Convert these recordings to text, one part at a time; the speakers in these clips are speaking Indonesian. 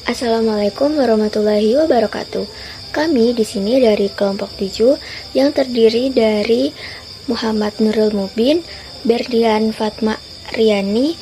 Assalamualaikum warahmatullahi wabarakatuh. Kami di sini dari kelompok 7 yang terdiri dari Muhammad Nurul Mubin, Berdian Fatma Riani,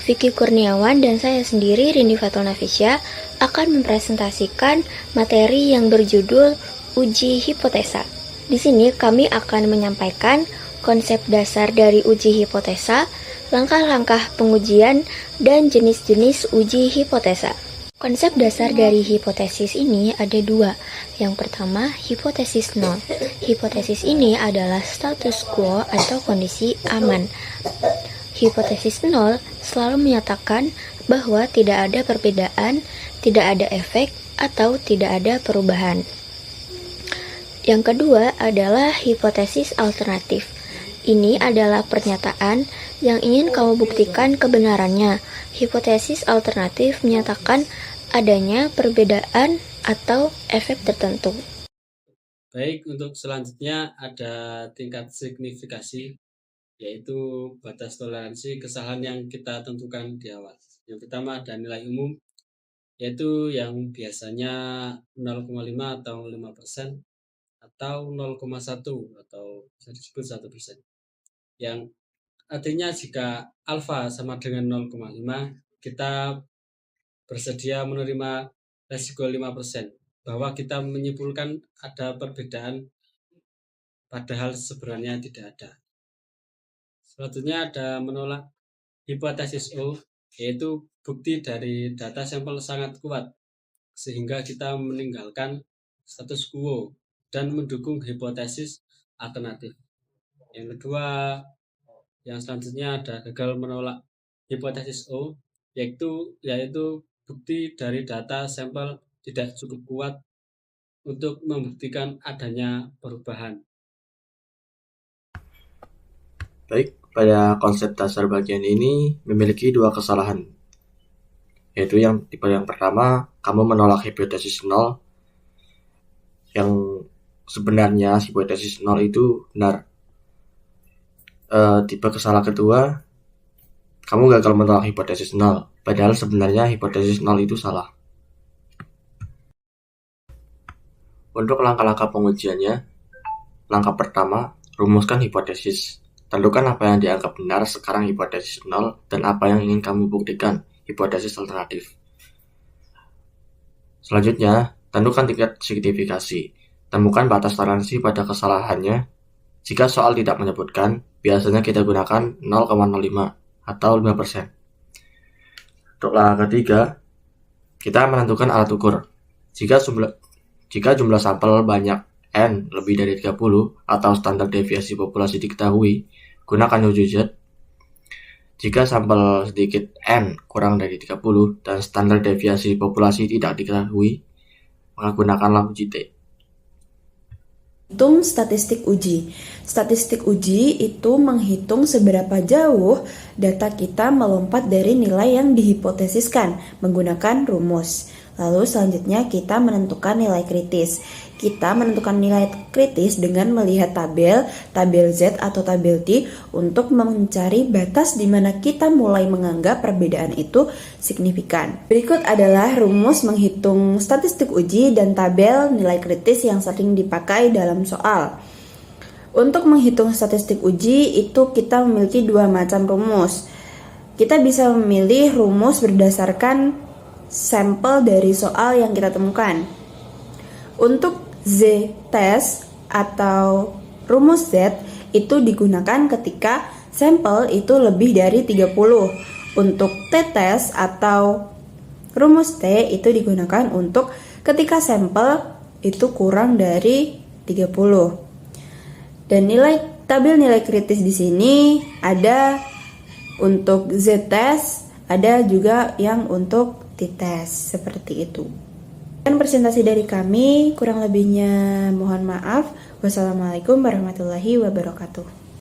Vicky Kurniawan, dan saya sendiri Rindi Fatul Nafisya akan mempresentasikan materi yang berjudul uji hipotesa. Di sini kami akan menyampaikan konsep dasar dari uji hipotesa, langkah-langkah pengujian, dan jenis-jenis uji hipotesa. Konsep dasar dari hipotesis ini ada dua. Yang pertama, hipotesis nol. Hipotesis ini adalah status quo atau kondisi aman. Hipotesis nol selalu menyatakan bahwa tidak ada perbedaan, tidak ada efek, atau tidak ada perubahan. Yang kedua adalah hipotesis alternatif. Ini adalah pernyataan yang ingin kamu buktikan kebenarannya. Hipotesis alternatif menyatakan adanya perbedaan atau efek tertentu. Baik, untuk selanjutnya ada tingkat signifikasi, yaitu batas toleransi kesalahan yang kita tentukan di awal. Yang pertama ada nilai umum, yaitu yang biasanya 0,5 atau 5%, atau 0,1 atau bisa disebut 1%. Yang artinya jika alfa sama dengan 0,5, kita bersedia menerima resiko 5%, bahwa kita menyimpulkan ada perbedaan padahal sebenarnya tidak ada. Selanjutnya ada menolak hipotesis O, yaitu bukti dari data sampel sangat kuat sehingga kita meninggalkan status quo dan mendukung hipotesis alternatif. Yang kedua, yang selanjutnya ada gagal menolak hipotesis O, yaitu bukti dari data sampel tidak cukup kuat untuk membuktikan adanya perubahan. Baik, pada konsep dasar bagian ini memiliki dua kesalahan, yaitu yang tipe yang pertama, kamu menolak hipotesis nol, yang sebenarnya hipotesis nol itu benar. Tipe kesalahan kedua, kamu gagal menolak hipotesis nol, padahal sebenarnya hipotesis nol itu salah. Untuk langkah-langkah pengujiannya, langkah pertama, rumuskan hipotesis. Tentukan apa yang dianggap benar sekarang hipotesis nol dan apa yang ingin kamu buktikan, hipotesis alternatif. Selanjutnya, tentukan tingkat signifikasi. Temukan batas toleransi pada kesalahannya. Jika soal tidak menyebutkan, biasanya kita gunakan 0,05 atau 5%. Untuk langkah ketiga, kita menentukan alat ukur. Jika jumlah sampel banyak N lebih dari 30 atau standar deviasi populasi diketahui, gunakan UJZ. Jika sampel sedikit N kurang dari 30 dan standar deviasi populasi tidak diketahui, maka gunakanlah UJT. Hitung statistik uji. Statistik uji itu menghitung seberapa jauh data kita melompat dari nilai yang dihipotesiskan menggunakan rumus. Lalu selanjutnya kita menentukan nilai kritis. Kita menentukan nilai kritis dengan melihat tabel Z atau tabel T untuk mencari batas di mana kita mulai menganggap perbedaan itu signifikan. Berikut adalah rumus menghitung statistik uji dan tabel nilai kritis yang sering dipakai dalam soal. Untuk menghitung statistik uji itu kita memiliki dua macam rumus. Kita bisa memilih rumus berdasarkan sampel dari soal yang kita temukan. Untuk Z-test atau rumus Z itu digunakan ketika sampel itu lebih dari 30. Untuk T-test atau rumus T itu digunakan untuk ketika sampel itu kurang dari 30. Dan tabel nilai kritis di sini ada untuk Z-test, ada juga yang untuk T-test, seperti itu. Dan presentasi dari kami, kurang lebihnya mohon maaf. Wassalamualaikum warahmatullahi wabarakatuh.